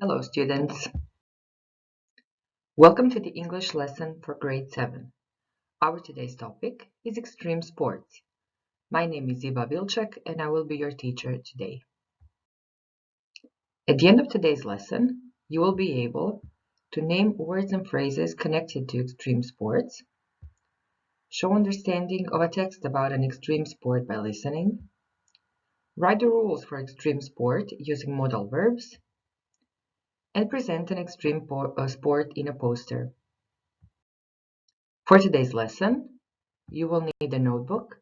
Hello students! Welcome to the English lesson for grade 7. Our today's topic is extreme sports. My name is Iva Vilček and I will be your teacher today. At the end of today's lesson, you will be able to name words and phrases connected to extreme sports, show understanding of a text about an extreme sport by listening, write the rules for extreme sport using modal verbs, and present an extreme sport in a poster. For today's lesson, you will need a notebook,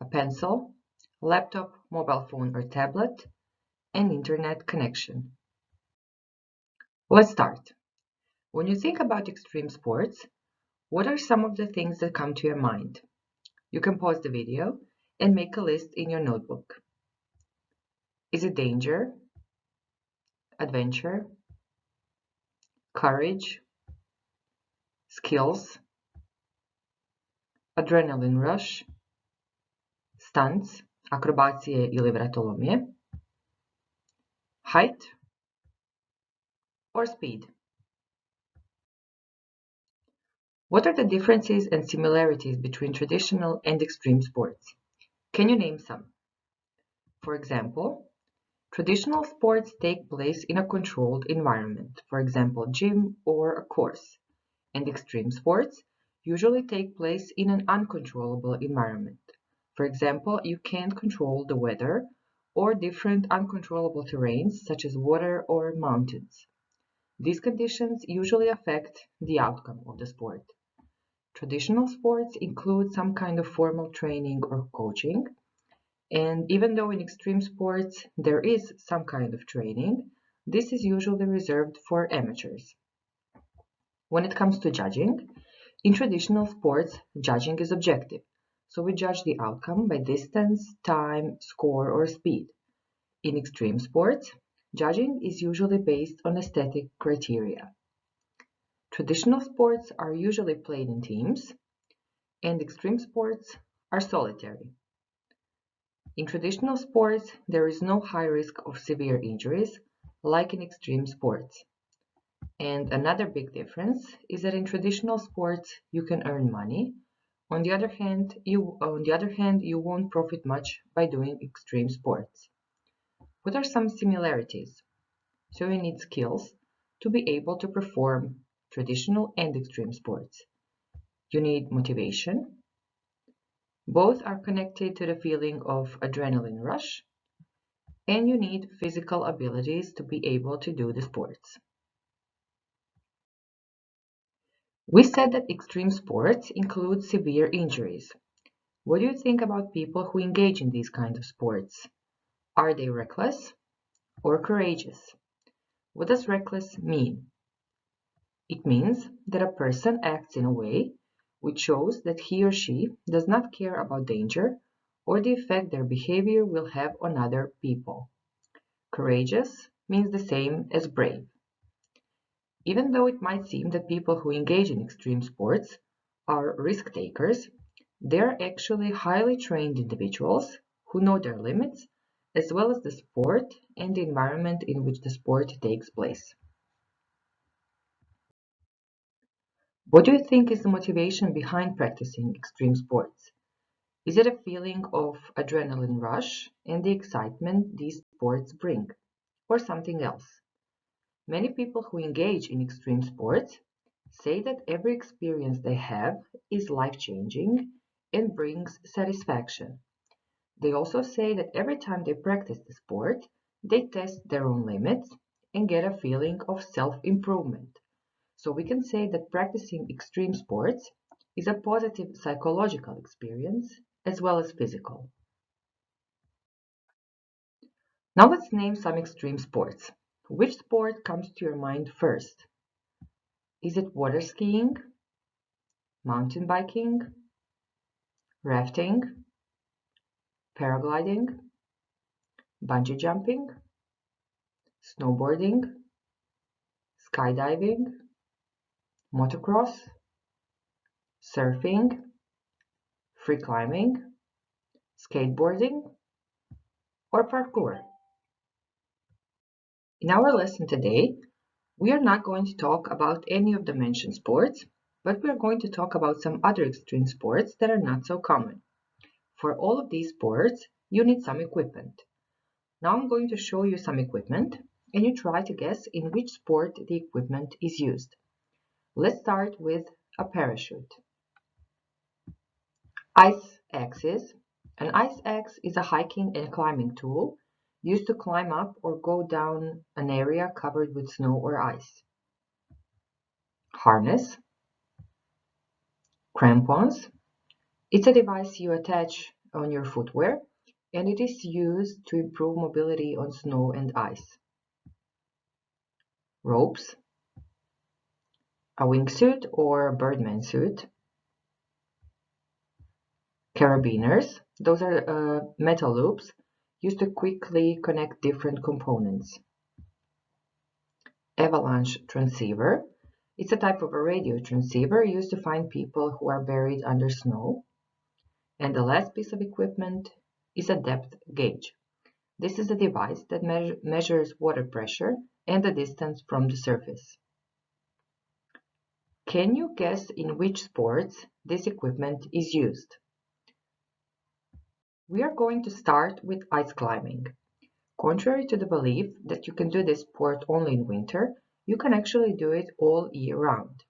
a pencil, a laptop, mobile phone or tablet, and internet connection. Let's start. When you think about extreme sports, what are some of the things that come to your mind? You can pause the video and make a list in your notebook. Is it danger, adventure, courage, skills, adrenaline rush, stunts, akrobacije ili vratolomije, height, or speed? What are the differences and similarities between traditional and extreme sports? Can you name some? For example, traditional sports take place in a controlled environment, for example, gym or a course, and extreme sports usually take place in an uncontrollable environment. For example, you can't control the weather or different uncontrollable terrains such as water or mountains. These conditions usually affect the outcome of the sport. Traditional sports include some kind of formal training or coaching, and even though in extreme sports there is some kind of training, this is usually reserved for amateurs. When it comes to judging, in traditional sports, judging is objective, so we judge the outcome by distance, time, score, or speed. In extreme sports, judging is usually based on aesthetic criteria. Traditional sports are usually played in teams, and extreme sports are solitary. In traditional sports, there is no high risk of severe injuries, like in extreme sports. And another big difference is that in traditional sports, you can earn money. On the other hand, you won't profit much by doing extreme sports. What are some similarities? So you need skills to be able to perform traditional and extreme sports. You need motivation. Both are connected to the feeling of adrenaline rush, and you need physical abilities to be able to do the sports. We said that extreme sports include severe injuries. What do you think about people who engage in these kinds of sports? Are they reckless or courageous? What does reckless mean? It means that a person acts in a way which shows that he or she does not care about danger or the effect their behavior will have on other people. Courageous means the same as brave. Even though it might seem that people who engage in extreme sports are risk takers, they are actually highly trained individuals who know their limits as well as the sport and the environment in which the sport takes place. What do you think is the motivation behind practicing extreme sports? Is it a feeling of adrenaline rush and the excitement these sports bring, or something else? Many people who engage in extreme sports say that every experience they have is life-changing and brings satisfaction. They also say that every time they practice the sport, they test their own limits and get a feeling of self-improvement. So we can say that practicing extreme sports is a positive psychological experience as well as physical. Now let's name some extreme sports. Which sport comes to your mind first? Is it water skiing, mountain biking, rafting, paragliding, bungee jumping, snowboarding, skydiving, motocross, surfing, free climbing, skateboarding, or parkour? In our lesson today, We are not going to talk about any of the mentioned sports, but we are going to talk about some other extreme sports that are not so common. For all of these sports, you need some equipment. Now I'm going to show you some equipment, and you try to guess in which sport the equipment is used. Let's start with a parachute. Ice axes. An ice axe is a hiking and climbing tool used to climb up or go down an area covered with snow or ice. Harness. Crampons. It's a device you attach on your footwear, and it is used to improve mobility on snow and ice. Ropes. A wingsuit or birdman suit. Carabiners. Those are metal loops used to quickly connect different components. Avalanche Transceiver. It's a type of a radio transceiver used to find people who are buried under snow. And the last piece of equipment is a depth gauge. This is a device that measures water pressure and the distance from the surface. Can you guess in which sports this equipment is used? We are going to start with ice climbing. Contrary to the belief that you can do this sport only in winter, you can actually do it all year round.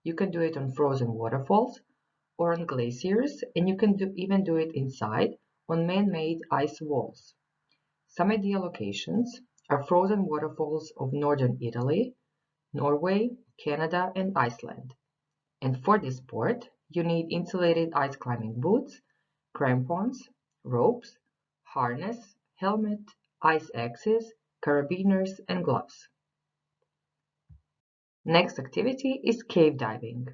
You can do it on frozen waterfalls or on glaciers, and you can even do it inside on man-made ice walls. Some ideal locations are frozen waterfalls of northern Italy, Norway, Canada, and Iceland. And for this sport, you need insulated ice climbing boots, crampons, ropes, harness, helmet, ice axes, carabiners, and gloves. Next activity is cave diving.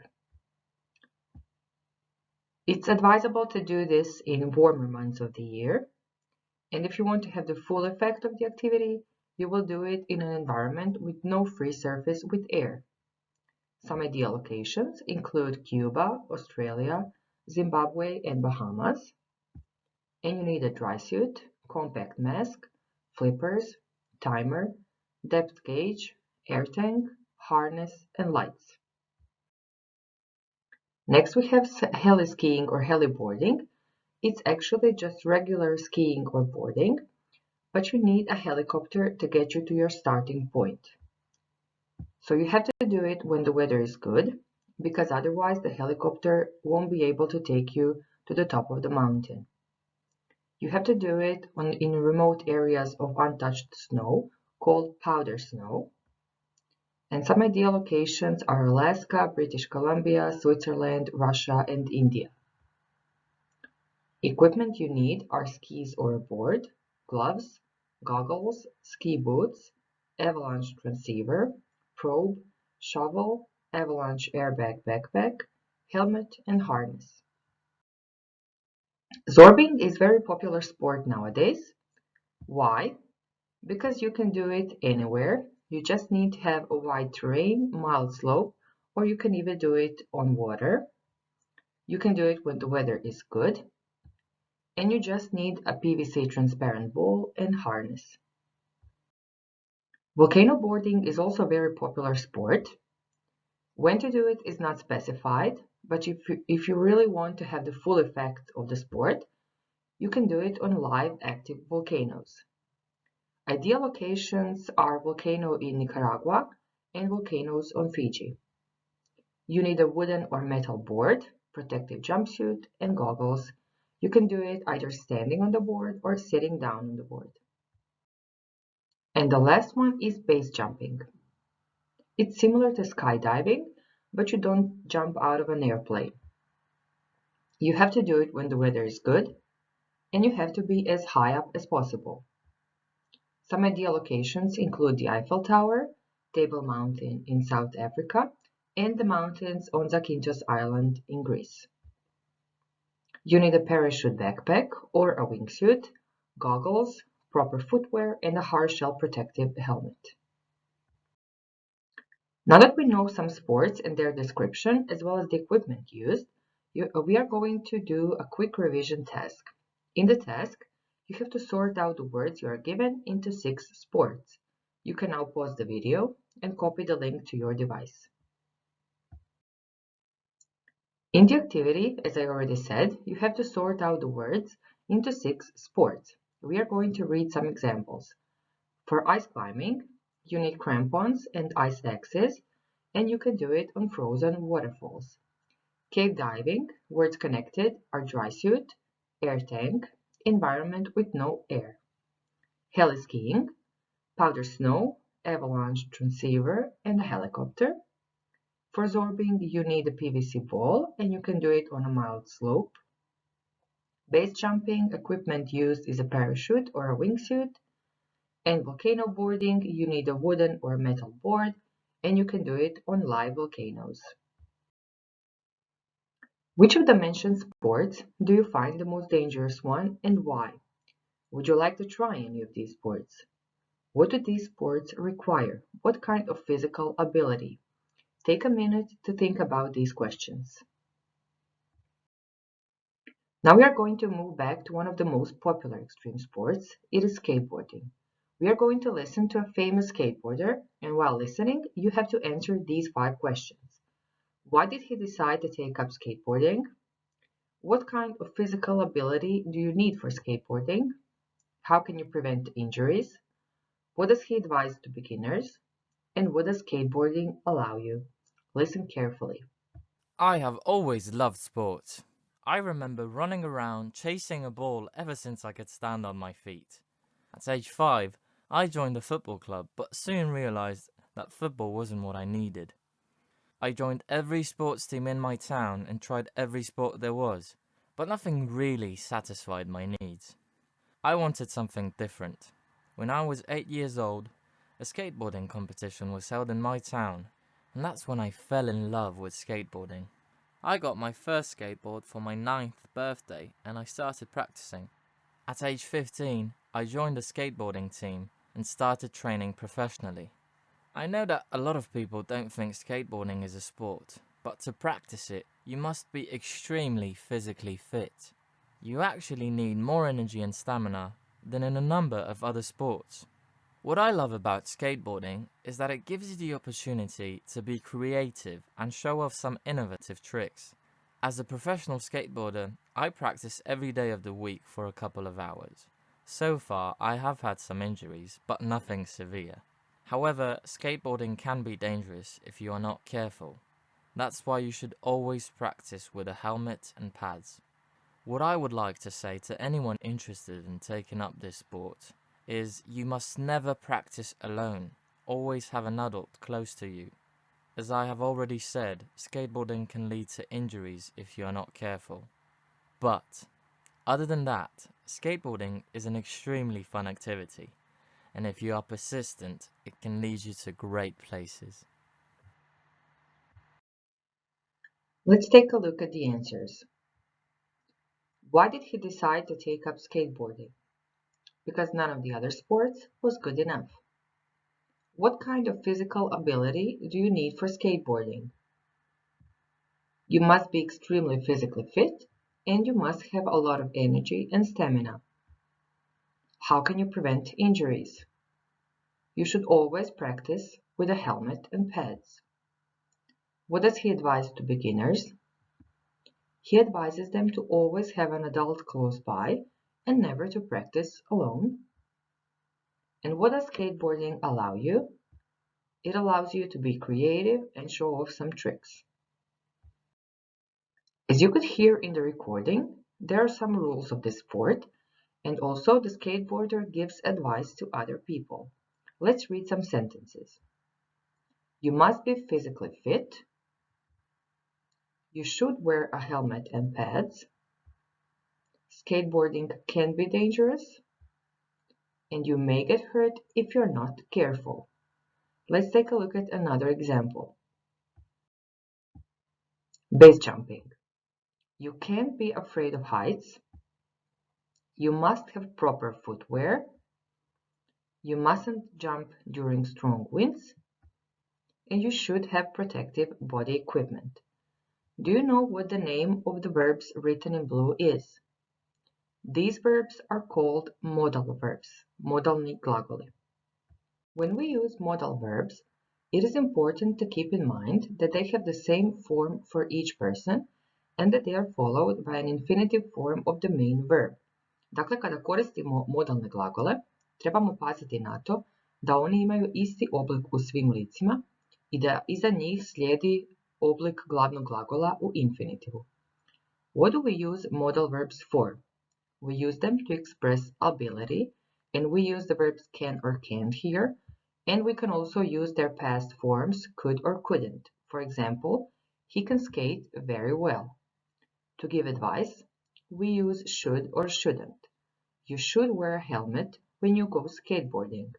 It's advisable to do this in warmer months of the year, and if you want to have the full effect of the activity, you will do it in an environment with no free surface with air. Some ideal locations include Cuba, Australia, Zimbabwe, and Bahamas. And you need a dry suit, compact mask, flippers, timer, depth gauge, air tank, harness, and lights. Next we have heli-skiing or heli-boarding. It's actually just regular skiing or boarding, but you need a helicopter to get you to your starting point. So you have to do it when the weather is good, because otherwise the helicopter won't be able to take you to the top of the mountain. You have to do it in remote areas of untouched snow, called powder snow. And some ideal locations are Alaska, British Columbia, Switzerland, Russia, and India. Equipment you need are skis or a board, gloves, goggles, ski boots, avalanche transceiver, probe, shovel, avalanche airbag backpack, helmet, and harness. Zorbing is a very popular sport nowadays. Why? Because you can do it anywhere. You just need to have a wide terrain, mild slope, or you can even do it on water. You can do it when the weather is good. And you just need a PVC transparent ball and harness. Volcano boarding is also a very popular sport. When to do it is not specified, but if you really want to have the full effect of the sport, you can do it on live active volcanoes. Ideal locations are volcano in Nicaragua and volcanoes on Fiji. You need a wooden or metal board, protective jumpsuit, and goggles. You can do it either standing on the board or sitting down on the board. And the last one is base jumping. It's similar to skydiving, but you don't jump out of an airplane. You have to do it when the weather is good, and you have to be as high up as possible. Some ideal locations include the Eiffel Tower, Table Mountain in South Africa, and the mountains on Zakynthos Island in Greece. You need a parachute backpack or a wingsuit, goggles, proper footwear, and a hard shell protective helmet. Now that we know some sports and their description, as well as the equipment used, we are going to do a quick revision task. In the task, you have to sort out the words you are given into 6 sports. You can now pause the video and copy the link to your device. In the activity, as I already said, you have to sort out the words into 6 sports. We are going to read some examples. For ice climbing, you need crampons and ice axes, and you can do it on frozen waterfalls. Cave diving, words connected are dry suit, air tank, environment with no air. Heli-Skiing, powder snow, Avalanche Transceiver, and a helicopter. For zorbing, you need a PVC ball, and you can do it on a mild slope. Base jumping, equipment used is a parachute or a wingsuit. And volcano boarding, you need a wooden or metal board, and you can do it on live volcanoes. Which of the mentioned sports do you find the most dangerous one and why? Would you like to try any of these sports? What do these sports require? What kind of physical ability? Take a minute to think about these questions. Now we are going to move back to one of the most popular extreme sports. It is skateboarding. We are going to listen to a famous skateboarder, and while listening, you have to answer these 5 questions. Why did he decide to take up skateboarding? What kind of physical ability do you need for skateboarding? How can you prevent injuries? What does he advise to beginners? And what does skateboarding allow you? Listen carefully. I have always loved sport. I remember running around chasing a ball ever since I could stand on my feet. At age 5, I joined a football club but soon realised that football wasn't what I needed. I joined every sports team in my town and tried every sport there was, but nothing really satisfied my needs. I wanted something different. When I was 8 years old, a skateboarding competition was held in my town, and that's when I fell in love with skateboarding. I got my first skateboard for my 9th birthday and I started practicing. At age 15, I joined a skateboarding team and started training professionally. I know that a lot of people don't think skateboarding is a sport, but to practice it, you must be extremely physically fit. You actually need more energy and stamina than in a number of other sports. What I love about skateboarding is that it gives you the opportunity to be creative and show off some innovative tricks. As a professional skateboarder, I practice every day of the week for a couple of hours. So far, I have had some injuries, but nothing severe. However, skateboarding can be dangerous if you are not careful. That's why you should always practice with a helmet and pads. What I would like to say to anyone interested in taking up this sport is you must never practice alone. Always have an adult close to you. As I have already said, skateboarding can lead to injuries if you are not careful. But, other than that, skateboarding is an extremely fun activity. And if you are persistent, it can lead you to great places. Let's take a look at the answers. Why did he decide to take up skateboarding? Because none of the other sports was good enough. What kind of physical ability do you need for skateboarding? You must be extremely physically fit, and you must have a lot of energy and stamina. How can you prevent injuries? You should always practice with a helmet and pads. What does he advise to beginners? He advises them to always have an adult close by and never to practice alone. And what does skateboarding allow you? It allows you to be creative and show off some tricks. As you could hear in the recording, there are some rules of this sport, and also the skateboarder gives advice to other people. Let's read some sentences. You must be physically fit. You should wear a helmet and pads. Skateboarding can be dangerous. And you may get hurt if you're not careful. Let's take a look at another example. Base jumping. You can't be afraid of heights. You must have proper footwear. You mustn't jump during strong winds. And you should have protective body equipment. Do you know what the name of the verbs written in blue is? These verbs are called modal verbs, modalni glagoli. When we use modal verbs, it is important to keep in mind that they have the same form for each person and that they are followed by an infinitive form of the main verb. Dakle, kada koristimo modalne glagole, trebamo paziti na to da oni imaju isti oblik u svim licima i da iza njih slijedi oblik glavnog glagola u infinitivu. What do we use modal verbs for? We use them to express ability, and we use the verbs can or can't here, and we can also use their past forms could or couldn't. For example, he can skate very well. To give advice, we use should or shouldn't. You should wear a helmet when you go skateboarding.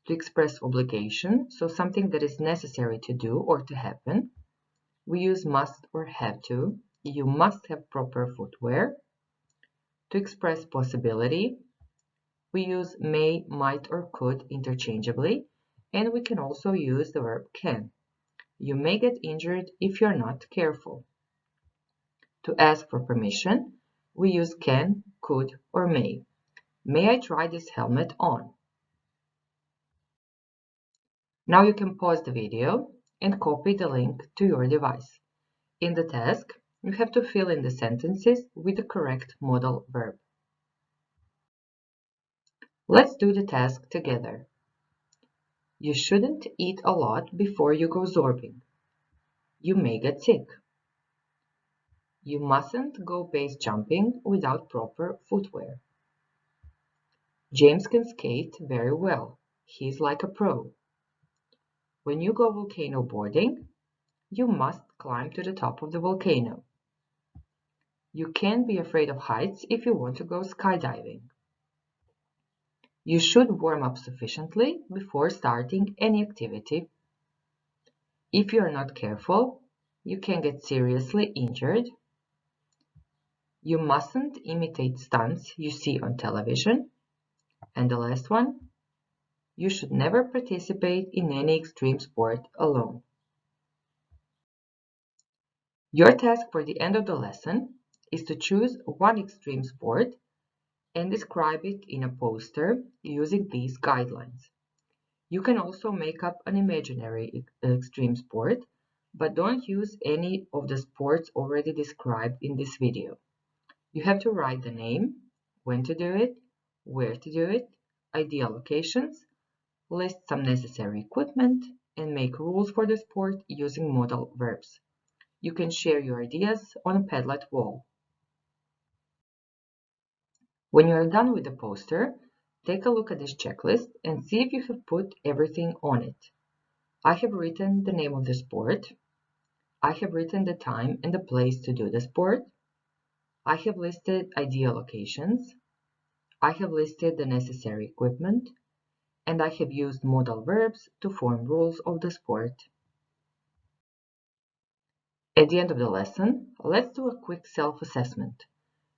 To express obligation, so something that is necessary to do or to happen, we use must or have to. You must have proper footwear. To express possibility, we use may, might, or could interchangeably, and we can also use the verb can. You may get injured if you're not careful. To ask for permission, we use can, could, or may. May I try this helmet on? Now you can pause the video and copy the link to your device. In the task, you have to fill in the sentences with the correct modal verb. Let's do the task together. You shouldn't eat a lot before you go zorbing. You may get sick. You mustn't go base jumping without proper footwear. James can skate very well. He's like a pro. When you go volcano boarding, you must climb to the top of the volcano. You can't be afraid of heights if you want to go skydiving. You should warm up sufficiently before starting any activity. If you are not careful, you can get seriously injured. You mustn't imitate stunts you see on television. And the last one, you should never participate in any extreme sport alone. Your task for the end of the lesson is to choose one extreme sport and describe it in a poster using these guidelines. You can also make up an imaginary extreme sport, but don't use any of the sports already described in this video. You have to write the name, when to do it, where to do it, ideal locations, list some necessary equipment, and make rules for the sport using modal verbs. You can share your ideas on a Padlet wall. When you are done with the poster, take a look at this checklist and see if you have put everything on it. I have written the name of the sport. I have written the time and the place to do the sport. I have listed ideal locations. I have listed the necessary equipment. And I have used modal verbs to form rules of the sport. At the end of the lesson, let's do a quick self-assessment.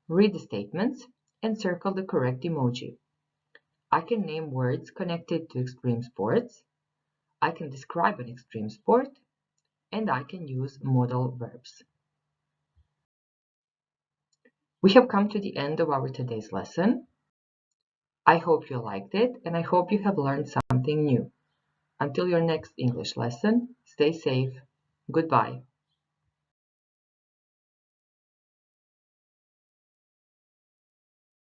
Read the statements and circle the correct emoji. I can name words connected to extreme sports. I can describe an extreme sport. And I can use modal verbs. We have come to the end of our today's lesson. I hope you liked it and I hope you have learned something new. Until your next English lesson, stay safe. Goodbye.